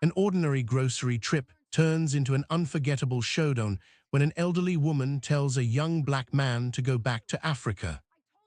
An ordinary grocery trip turns into an unforgettable showdown when an elderly woman tells a young black man to go back to Africa.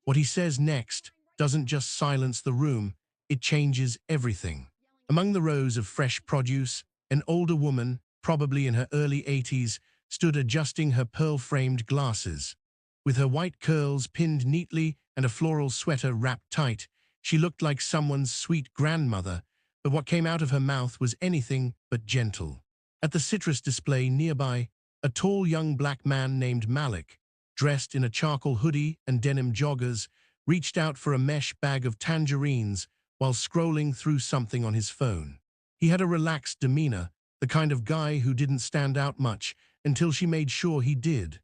What he says next doesn't just silence the room, it changes everything. Among the rows of fresh produce, an older woman, probably in her early 80s, stood adjusting her pearl-framed glasses. With her white curls pinned neatly and a floral sweater wrapped tight, she looked like someone's sweet grandmother, but what came out of her mouth was anything but gentle. At the citrus display nearby, a tall young black man named Malik, dressed in a charcoal hoodie and denim joggers, reached out for a mesh bag of tangerines while scrolling through something on his phone. He had a relaxed demeanor, the kind of guy who didn't stand out much until she made sure he did.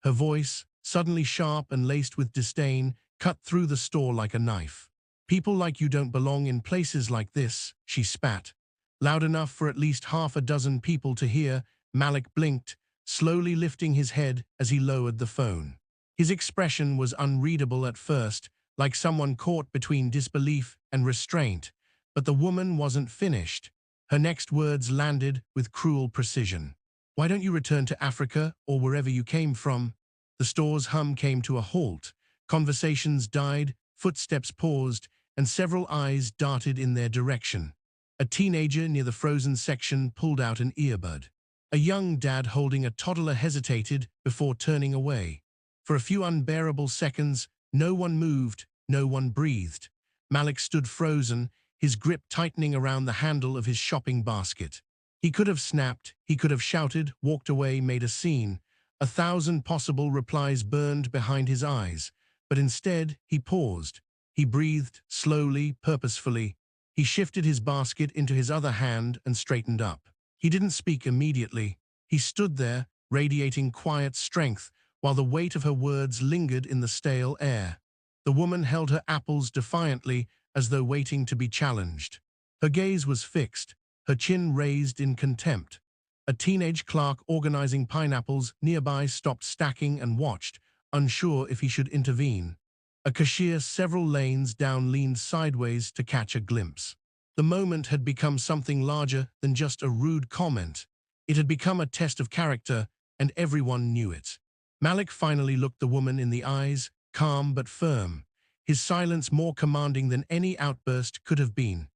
Her voice, suddenly sharp and laced with disdain, cut through the store like a knife. "People like you don't belong in places like this," she spat. Loud enough for at least half a dozen people to hear, Malik blinked, slowly lifting his head as he lowered the phone. His expression was unreadable at first, like someone caught between disbelief and restraint, but the woman wasn't finished. Her next words landed with cruel precision. "Why don't you return to Africa or wherever you came from?" The store's hum came to a halt. Conversations died, footsteps paused, and several eyes darted in their direction. A teenager near the frozen section pulled out an earbud. A young dad holding a toddler hesitated before turning away. For a few unbearable seconds, no one moved, no one breathed. Malik stood frozen, his grip tightening around the handle of his shopping basket. He could have snapped, he could have shouted, walked away, made a scene. 1,000 possible replies burned behind his eyes, but instead he paused. He breathed slowly, purposefully. He shifted his basket into his other hand and straightened up. He didn't speak immediately. He stood there, radiating quiet strength, while the weight of her words lingered in the stale air. The woman held her apples defiantly, as though waiting to be challenged. Her gaze was fixed, her chin raised in contempt. A teenage clerk organizing pineapples nearby stopped stacking and watched, unsure if he should intervene. A cashier several lanes down leaned sideways to catch a glimpse. The moment had become something larger than just a rude comment. It had become a test of character, and everyone knew it. Malik finally looked the woman in the eyes, calm but firm, his silence more commanding than any outburst could have been.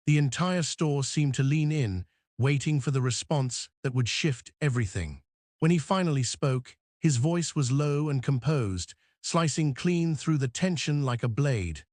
The entire store seemed to lean in, waiting for the response that would shift everything. When he finally spoke, his voice was low and composed, slicing clean through the tension like a blade.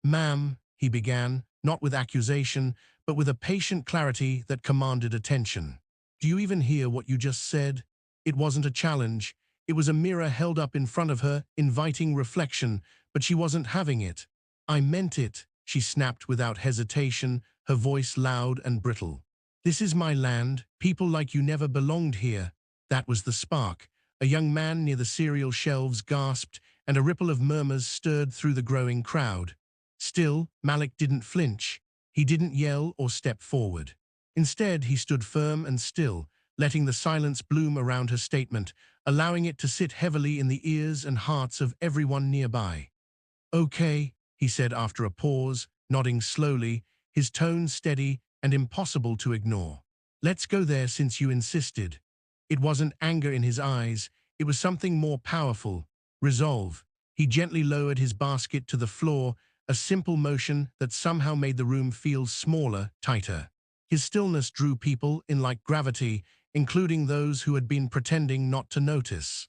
"Ma'am," he began, not with accusation, but with a patient clarity that commanded attention. "Do you even hear what you just said?" It wasn't a challenge. It was a mirror held up in front of her, inviting reflection, but she wasn't having it. "I meant it," she snapped without hesitation, her voice loud and brittle. "This is my land. People like you never belonged here." That was the spark. A young man near the cereal shelves gasped, and a ripple of murmurs stirred through the growing crowd. Still, Malik didn't flinch. He didn't yell or step forward. Instead, he stood firm and still, letting the silence bloom around her statement, allowing it to sit heavily in the ears and hearts of everyone nearby. "Okay," he said after a pause, nodding slowly, his tone steady and impossible to ignore. "Let's go there since you insisted." It wasn't anger in his eyes, it was something more powerful, resolve. He gently lowered his basket to the floor, a simple motion that somehow made the room feel smaller, tighter. His stillness drew people in like gravity, including those who had been pretending not to notice.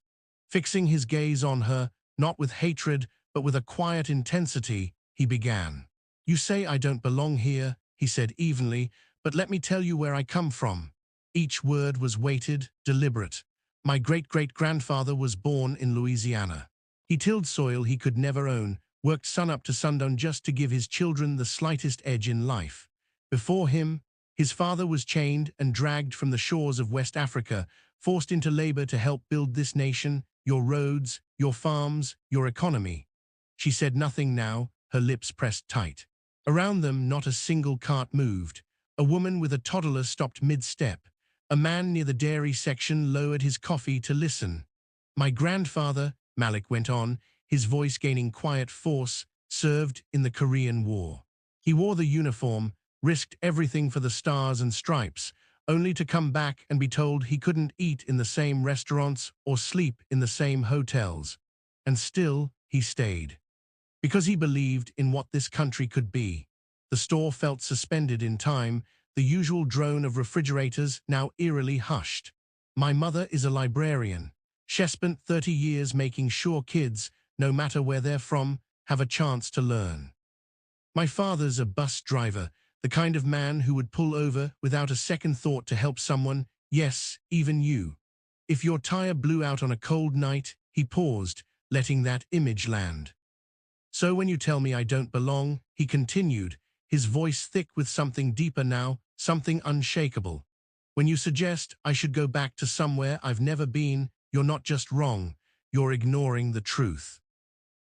Fixing his gaze on her, not with hatred, but with a quiet intensity, he began. "You say I don't belong here," he said evenly, "but let me tell you where I come from." Each word was weighted, deliberate. "My great-great-grandfather was born in Louisiana. He tilled soil he could never own, worked sunup to sundown just to give his children the slightest edge in life. Before him, his father was chained and dragged from the shores of West Africa, forced into labor to help build this nation, your roads, your farms, your economy." She said nothing now, her lips pressed tight. Around them, not a single cart moved. A woman with a toddler stopped mid-step. A man near the dairy section lowered his coffee to listen. "My grandfather," Malik went on, his voice gaining quiet force, "served in the Korean War. He wore the uniform, risked everything for the stars and stripes, only to come back and be told he couldn't eat in the same restaurants or sleep in the same hotels. And still, he stayed. Because he believed in what this country could be. The store felt suspended in time, the usual drone of refrigerators now eerily hushed. My mother is a librarian. She spent 30 years making sure kids, no matter where they're from, have a chance to learn. My father's a bus driver, the kind of man who would pull over without a second thought to help someone, yes, even you. If your tire blew out on a cold night, he paused, letting that image land. So when you tell me I don't belong, he continued, his voice thick with something deeper now, something unshakable. When you suggest I should go back to somewhere I've never been, you're not just wrong, you're ignoring the truth.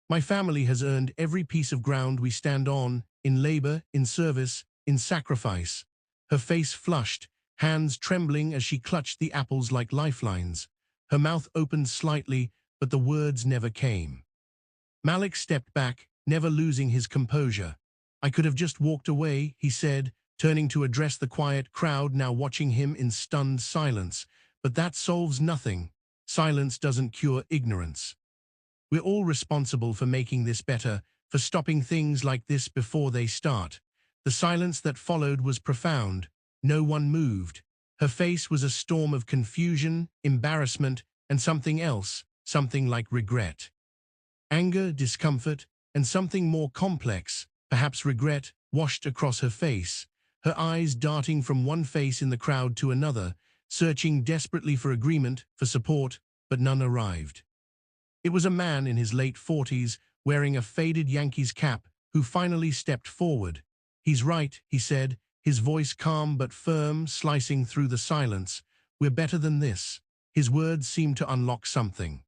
My family has earned every piece of ground we stand on, in labor, in service, in sacrifice. Her face flushed, hands trembling as she clutched the apples like lifelines. Her mouth opened slightly, but the words never came. Malik stepped back, never losing his composure. I could have just walked away, he said, turning to address the quiet crowd now watching him in stunned silence. But that solves nothing. Silence doesn't cure ignorance. We're all responsible for making this better, for stopping things like this before they start. The silence that followed was profound. No one moved. Her face was a storm of confusion, embarrassment, and something else, something like regret. Anger, discomfort, and something more complex, perhaps regret, washed across her face, her eyes darting from one face in the crowd to another, searching desperately for agreement, for support, but none arrived. It was a man in his late 40s, wearing a faded Yankees cap, who finally stepped forward. He's right, he said, his voice calm but firm, slicing through the silence. We're better than this. His words seemed to unlock something.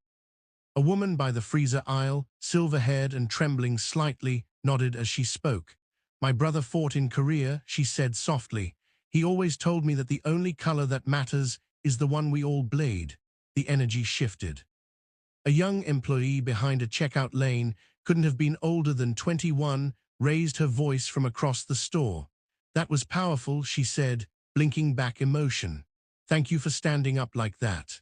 A woman by the freezer aisle, silver-haired and trembling slightly, nodded as she spoke. My brother fought in Korea, she said softly. He always told me that the only color that matters is the one we all bleed. The energy shifted. A young employee behind a checkout lane, couldn't have been older than 21, raised her voice from across the store. That was powerful, she said, blinking back emotion. Thank you for standing up like that.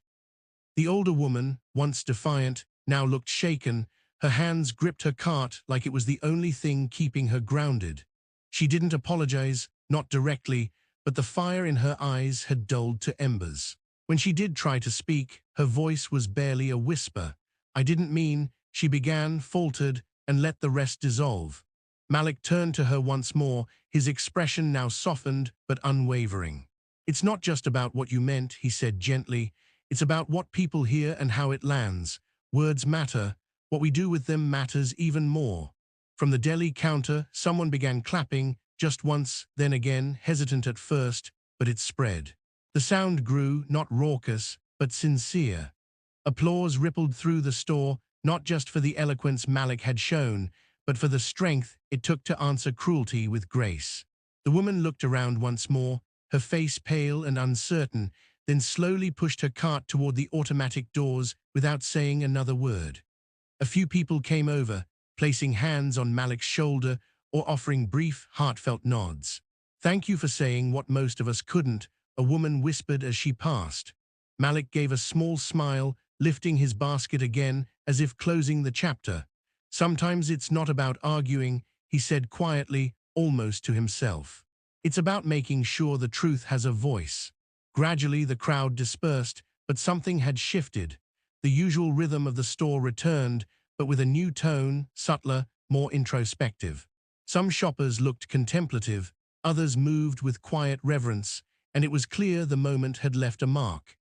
The older woman, once defiant, now looked shaken. Her hands gripped her cart like it was the only thing keeping her grounded. She didn't apologize, not directly, but the fire in her eyes had dulled to embers. When she did try to speak, her voice was barely a whisper. I didn't mean, she began, faltered, and let the rest dissolve. Malik turned to her once more, his expression now softened but unwavering. It's not just about what you meant, he said gently. It's about what people hear and how it lands. Words matter. What we do with them matters even more. From the deli counter, someone began clapping, just once, then again, hesitant at first, but it spread. The sound grew, not raucous, but sincere. Applause rippled through the store, not just for the eloquence Malik had shown, but for the strength it took to answer cruelty with grace. The woman looked around once more, her face pale and uncertain, then slowly pushed her cart toward the automatic doors without saying another word. A few people came over, placing hands on Malik's shoulder or offering brief, heartfelt nods. Thank you for saying what most of us couldn't, a woman whispered as she passed. Malik gave a small smile, lifting his basket again as if closing the chapter. Sometimes it's not about arguing, he said quietly, almost to himself. It's about making sure the truth has a voice. Gradually the crowd dispersed, but something had shifted. The usual rhythm of the store returned, but with a new tone, subtler, more introspective. Some shoppers looked contemplative, others moved with quiet reverence, and it was clear the moment had left a mark.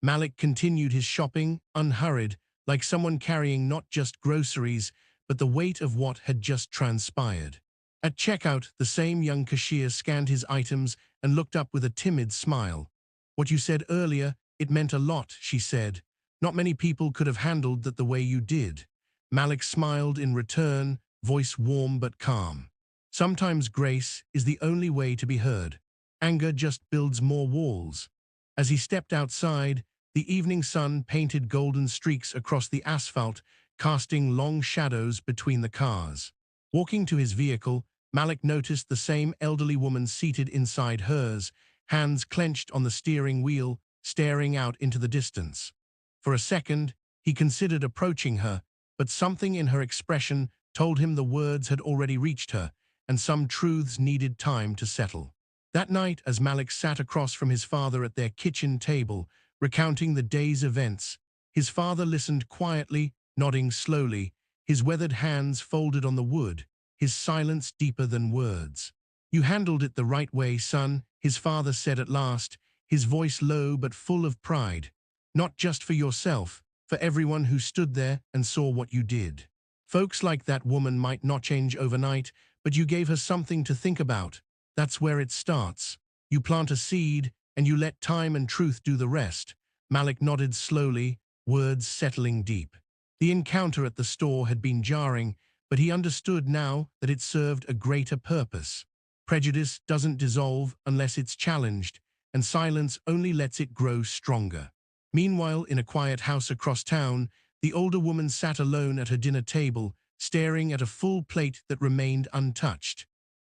Malik continued his shopping, unhurried, like someone carrying not just groceries, but the weight of what had just transpired. At checkout, the same young cashier scanned his items and looked up with a timid smile. What you said earlier, it meant a lot, she said. Not many people could have handled that the way you did. Malik smiled in return, voice warm but calm. Sometimes grace is the only way to be heard. Anger just builds more walls. As he stepped outside, the evening sun painted golden streaks across the asphalt, casting long shadows between the cars. Walking to his vehicle, Malik noticed the same elderly woman seated inside hers, hands clenched on the steering wheel, staring out into the distance. For a second, he considered approaching her, but something in her expression told him the words had already reached her, and some truths needed time to settle. That night, as Malik sat across from his father at their kitchen table, recounting the day's events, his father listened quietly, nodding slowly, his weathered hands folded on the wood, his silence deeper than words. "You handled it the right way, son," his father said at last, his voice low but full of pride. "Not just for yourself, for everyone who stood there and saw what you did. Folks like that woman might not change overnight, but you gave her something to think about. That's where it starts. You plant a seed, and you let time and truth do the rest." Malik nodded slowly, words settling deep. The encounter at the store had been jarring, but he understood now that it served a greater purpose. Prejudice doesn't dissolve unless it's challenged, and silence only lets it grow stronger. Meanwhile, in a quiet house across town, the older woman sat alone at her dinner table, staring at a full plate that remained untouched.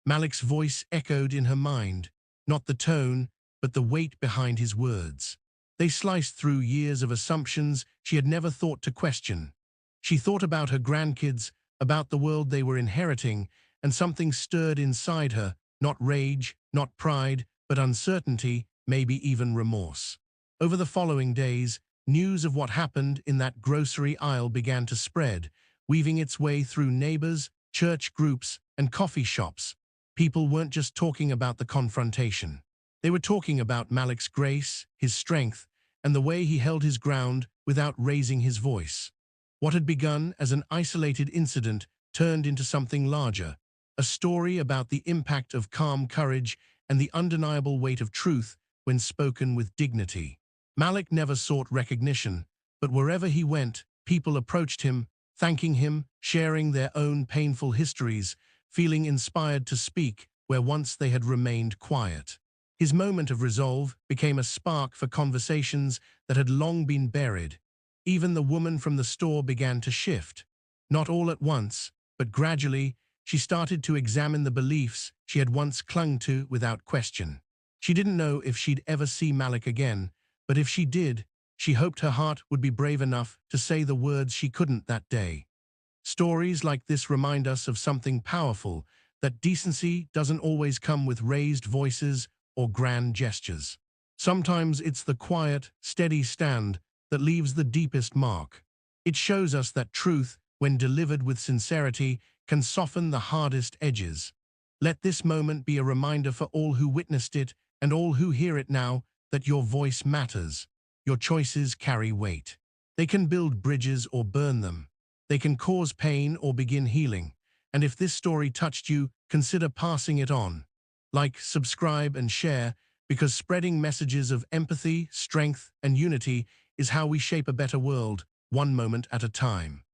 Malik's voice echoed in her mind, not the tone, but the weight behind his words. They sliced through years of assumptions she had never thought to question. She thought about her grandkids, about the world they were inheriting, and something stirred inside her, not rage, not pride, but uncertainty, maybe even remorse. Over the following days, news of what happened in that grocery aisle began to spread, weaving its way through neighbors, church groups, and coffee shops. People weren't just talking about the confrontation. They were talking about Malik's grace, his strength, and the way he held his ground without raising his voice. What had begun as an isolated incident turned into something larger, a story about the impact of calm courage and the undeniable weight of truth when spoken with dignity. Malik never sought recognition, but wherever he went, people approached him, thanking him, sharing their own painful histories, feeling inspired to speak where once they had remained quiet. His moment of resolve became a spark for conversations that had long been buried. Even the woman from the store began to shift. Not all at once, but gradually, she started to examine the beliefs she had once clung to without question. She didn't know if she'd ever see Malik again, but if she did, she hoped her heart would be brave enough to say the words she couldn't that day. Stories like this remind us of something powerful, that decency doesn't always come with raised voices or grand gestures. Sometimes it's the quiet, steady stand that leaves the deepest mark. It shows us that truth, when delivered with sincerity, can soften the hardest edges. Let this moment be a reminder for all who witnessed it and all who hear it now that your voice matters. Your choices carry weight. They can build bridges or burn them. They can cause pain or begin healing. And if this story touched you, consider passing it on. Like, subscribe, and share, because spreading messages of empathy, strength, and unity is how we shape a better world, one moment at a time.